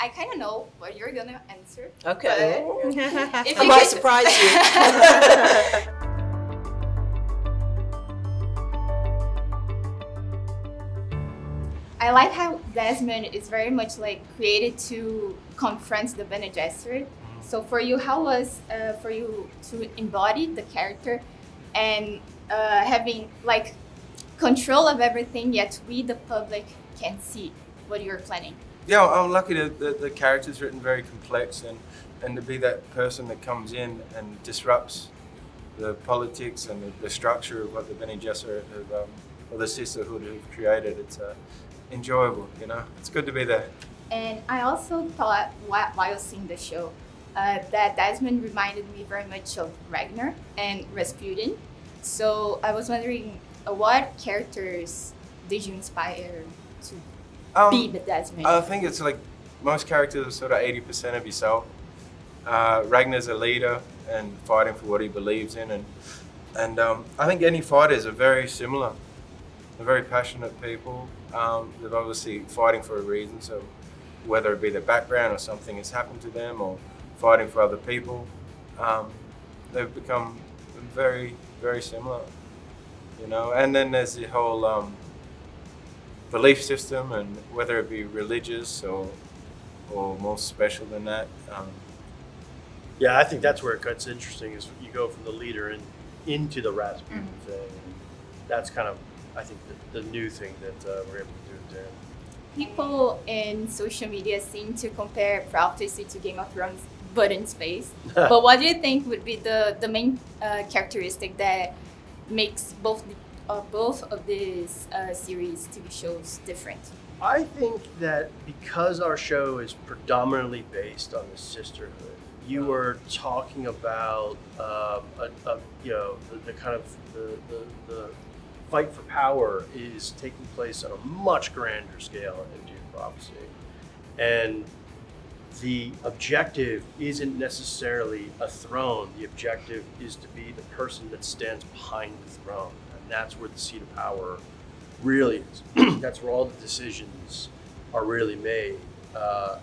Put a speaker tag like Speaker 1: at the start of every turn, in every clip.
Speaker 1: I kind of know what you're gonna answer.
Speaker 2: Okay.
Speaker 1: If
Speaker 2: I might surprise you.
Speaker 1: I like how Desmond is very much like created to confront the Bene Gesserit. So for you, how was for you to embody the character and having like control of everything, yet we, the public, can see what you're planning?
Speaker 3: Yeah, I'm lucky that the character's written very complex and to be that person that comes in and disrupts the politics and the structure of what the Bene Gesserit have, or the sisterhood have created. It's enjoyable, you know. It's good to be there.
Speaker 1: And I also thought while seeing the show that Desmond reminded me very much of Ragnar and Rasputin. So I was wondering, what characters did you inspire to be the Desmond?
Speaker 3: I think it's like most characters are sort of 80% of yourself. Ragnar's a leader and fighting for what he believes in, and I think any fighters are very similar. They're very passionate people. They're obviously fighting for a reason, so whether it be their background or something has happened to them or fighting for other people, they've become very, very similar, you know. And then there's the whole belief system, and whether it be religious or more special than that.
Speaker 4: Yeah, I think that's where it gets interesting, is you go from the leader into the Rasputin thing. And that's kind of, I think, the new thing that we're able to do with Dune.
Speaker 1: People in social media seem to compare Profecia to Game of Thrones, but in space. But what do you think would be the main characteristic that makes both of these series, TV shows, different?
Speaker 4: I think that because our show is predominantly based on the sisterhood, you were talking about you know, the kind of the fight for power is taking place on a much grander scale in Dune Prophecy, and the objective isn't necessarily a throne. The objective is to be the person that stands behind the throne, and that's where the seat of power really is. That's where all the decisions are really made,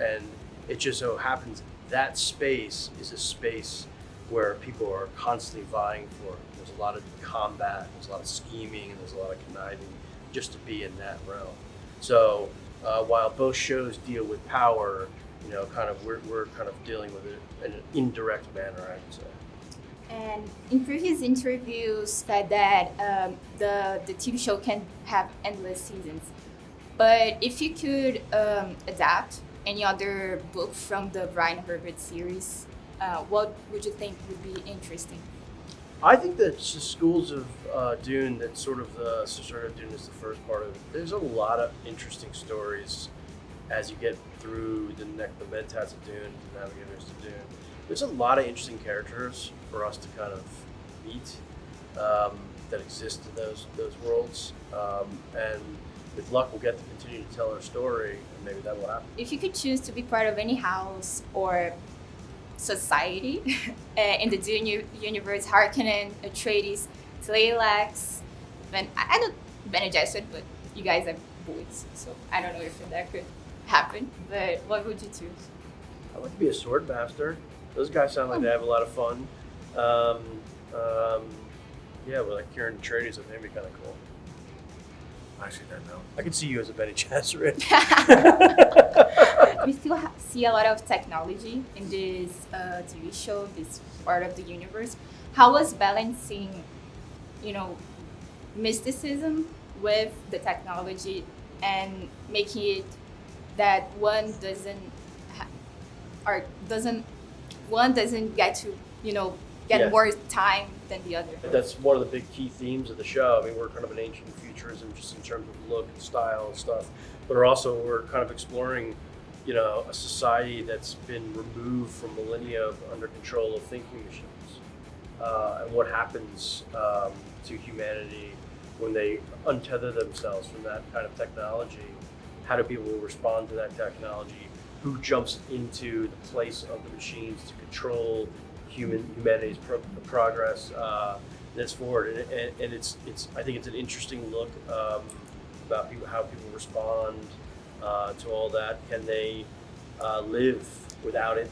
Speaker 4: and it just so happens that space is a space where people are constantly vying for it. There's a lot of combat, there's a lot of scheming, and there's a lot of conniving just to be in that realm. So while both shows deal with power, you know, kind of we're kind of dealing with it in an indirect manner, I would say.
Speaker 1: And in previous interviews, said that the TV show can have endless seasons. But if you could adapt any other book from the Frank Herbert series, what would you think would be interesting?
Speaker 4: I think that the Schools of Dune, that sort of the Sisterhood of Dune is the first part of it. There's a lot of interesting stories as you get through the Mentats of Dune, the Navigators of Dune. There's a lot of interesting characters for us to kind of meet that exist in those worlds. And with luck, we'll get to continue to tell our story, and maybe that will happen.
Speaker 1: If you could choose to be part of any house or society in the Dune universe, Harkonnen, Atreides, Tleilax, I know Bene Gesserit, but you guys are boys, so I don't know if that could happen. But what would you choose?
Speaker 4: I would be a sword master. Those guys sound like they have a lot of fun. Yeah, but like Kieran Atreides, I think would be kind of cool.
Speaker 3: I actually don't know.
Speaker 4: I could see you as a Bene Gesserit.
Speaker 1: We still see a lot of technology in this TV show, this part of the universe. How was balancing, you know, mysticism with the technology and making it that one doesn't get to, you know, get more time than the other?
Speaker 4: That's one of the big key themes of the show. I mean, we're kind of an ancient futurism just in terms of look and style and stuff, but we're kind of exploring, you know, a society that's been removed from millennia under control of thinking machines, and what happens to humanity when they untether themselves from that kind of technology. How do people respond to that technology? Who jumps into the place of the machines to control humanity's progress this forward? And it's I think it's an interesting look about how people respond to all that. Can they live without it.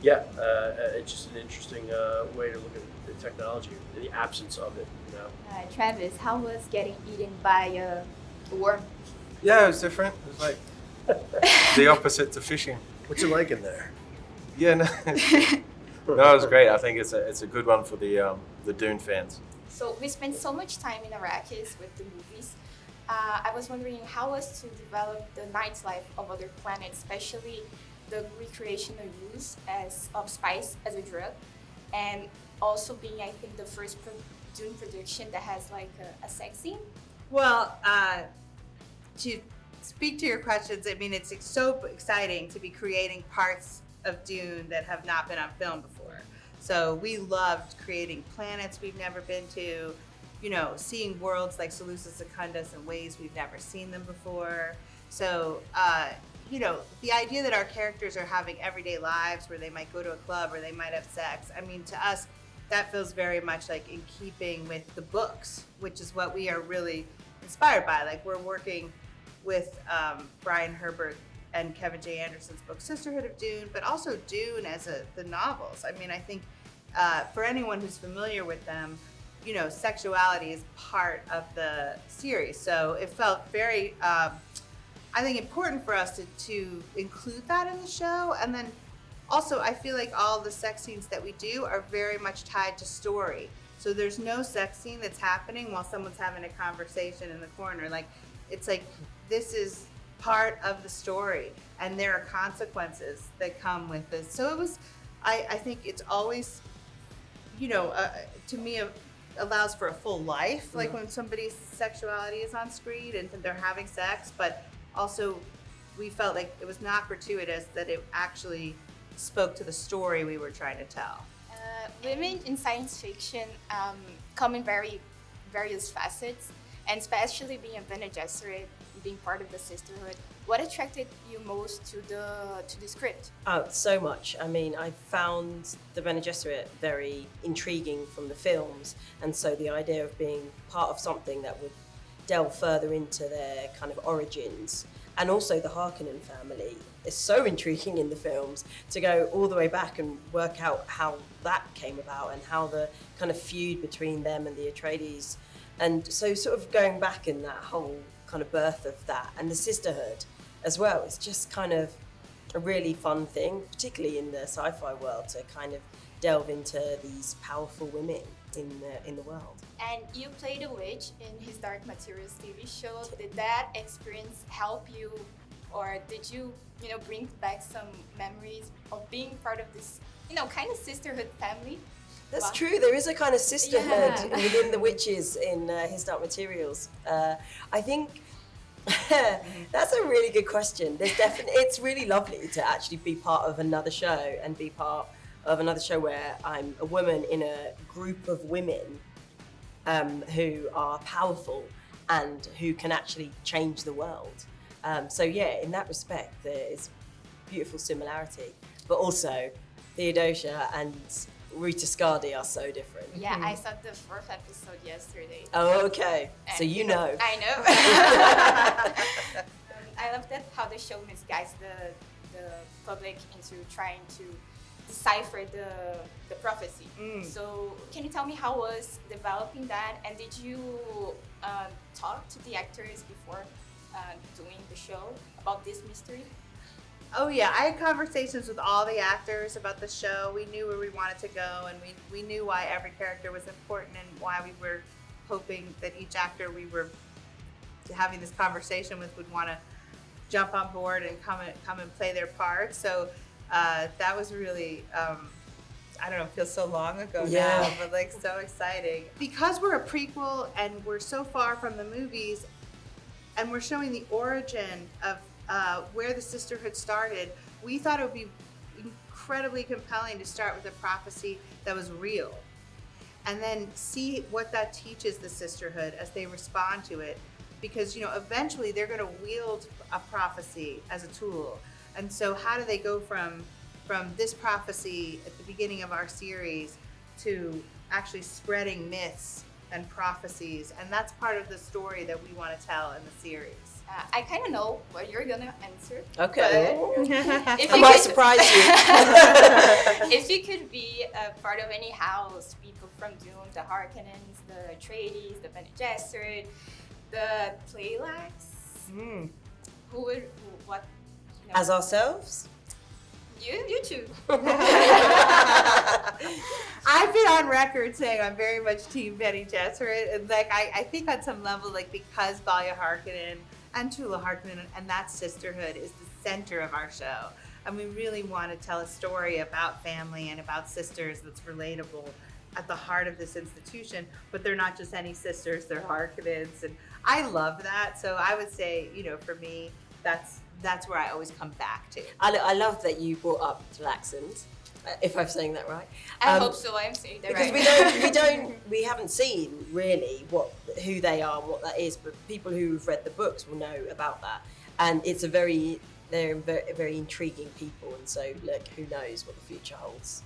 Speaker 4: It's just an interesting way to look at the technology, the absence of it.
Speaker 1: Travis, how was getting eaten by a worm?
Speaker 3: Yeah, it was different. It was like the opposite to fishing.
Speaker 4: What's it like in there?
Speaker 3: Yeah, no, it was great. I think it's a good one for the Dune fans.
Speaker 1: So we spent so much time in Arrakis with the movies. I was wondering how was to develop the nightlife of other planets, especially the recreational use of spice as a drug, and also being, I think, the first Dune production that has like a sex scene.
Speaker 2: Well, to speak to your questions, I mean, it's so exciting to be creating parts of Dune that have not been on film before. So we loved creating planets we've never been to, seeing worlds like Seleucus Secundus in ways we've never seen them before. So, the idea that our characters are having everyday lives where they might go to a club or they might have sex, I mean, to us, that feels very much like in keeping with the books, which is what we are really inspired by. Like, we're working with Frank Herbert and Kevin J. Anderson's book Sisterhood of Dune, but also Dune as the novels. I mean, I think for anyone who's familiar with them, sexuality is part of the series. So it felt very, I think, important for us to include that in the show. And then also, I feel like all the sex scenes that we do are very much tied to story. So there's no sex scene that's happening while someone's having a conversation in the corner. Like, it's like, this is part of the story, and there are consequences that come with this. So it was, I think it's always, to me, allows for a full life, like when somebody's sexuality is on screen and they're having sex, but also we felt like it was not gratuitous, that it actually spoke to the story we were trying to tell.
Speaker 1: Women in science fiction come in various facets, and especially being a Bene Gesserit, being part of the sisterhood. What attracted you most to the script?
Speaker 5: So much. I mean, I found the Bene Gesserit very intriguing from the films, and so the idea of being part of something that would delve further into their kind of origins, and also the Harkonnen family is so intriguing in the films, to go all the way back and work out how that came about and how the kind of feud between them and the Atreides. And so sort of going back in that whole kind of birth of that, and the sisterhood as well, it's just kind of a really fun thing, particularly in the sci-fi world, to kind of delve into these powerful women in the world.
Speaker 1: And you played a witch in his Dark Materials TV show. Did that experience help you, or did you, bring back some memories of being part of this, kind of sisterhood family?
Speaker 5: That's true. There is a kind of sisterhood within the witches in his Dark Materials. I think that's a really good question. There's definitely, it's really lovely to actually be part of another show, and be part of another show where I'm a woman in a group of women who are powerful and who can actually change the world. So yeah, in that respect, there is beautiful similarity, but also Theodosia and Ruta Skadi are so different.
Speaker 1: Yeah, I saw the 4th episode yesterday.
Speaker 5: Oh, okay.
Speaker 1: And,
Speaker 5: so you know.
Speaker 1: I know. I love that how the show misguides the public into trying to decipher the prophecy. So can you tell me how was developing that, and did you talk to the actors before doing the show about this mystery?
Speaker 2: Oh yeah, I had conversations with all the actors about the show. We knew where we wanted to go, and we knew why every character was important, and why we were hoping that each actor we were having this conversation with would want to jump on board and come and play their part. So that was really, I don't know, it feels so long ago now, but like so exciting. Because we're a prequel and we're so far from the movies, and we're showing the origin of where the sisterhood started, we thought it would be incredibly compelling to start with a prophecy that was real, and then see what that teaches the sisterhood as they respond to it. Because eventually they're going to wield a prophecy as a tool, and so how do they go from this prophecy at the beginning of our series to actually spreading myths and prophecies? And that's part of the story that we want to tell in the series.
Speaker 1: I kind of know what you're gonna answer.
Speaker 5: Okay.
Speaker 1: If
Speaker 5: I
Speaker 1: you
Speaker 5: might
Speaker 1: could-
Speaker 5: surprise you.
Speaker 1: If you could be a part of any house, people from Dune, the Harkonnens, the Atreides, the Bene Gesserit, the Playlacks, what? You know,
Speaker 5: As ourselves?
Speaker 1: you choose.
Speaker 2: I've been on record saying I'm very much Team Bene Gesserit, and like I think on some level, like because Balya Harkonnen and Tula Harkonnen and that sisterhood is the center of our show, and we really want to tell a story about family and about sisters that's relatable at the heart of this institution. But they're not just any sisters; they're Harkonnens, and I love that. So I would say, for me, that's where I always come back to.
Speaker 5: I love that you brought up Talaxans, if I'm saying that right.
Speaker 1: I hope so. I'm saying that
Speaker 5: Because
Speaker 1: right.
Speaker 5: we haven't seen really who they are and what that is, but people who've read the books will know about that. And it's they're very, very intriguing people, and so look, who knows what the future holds.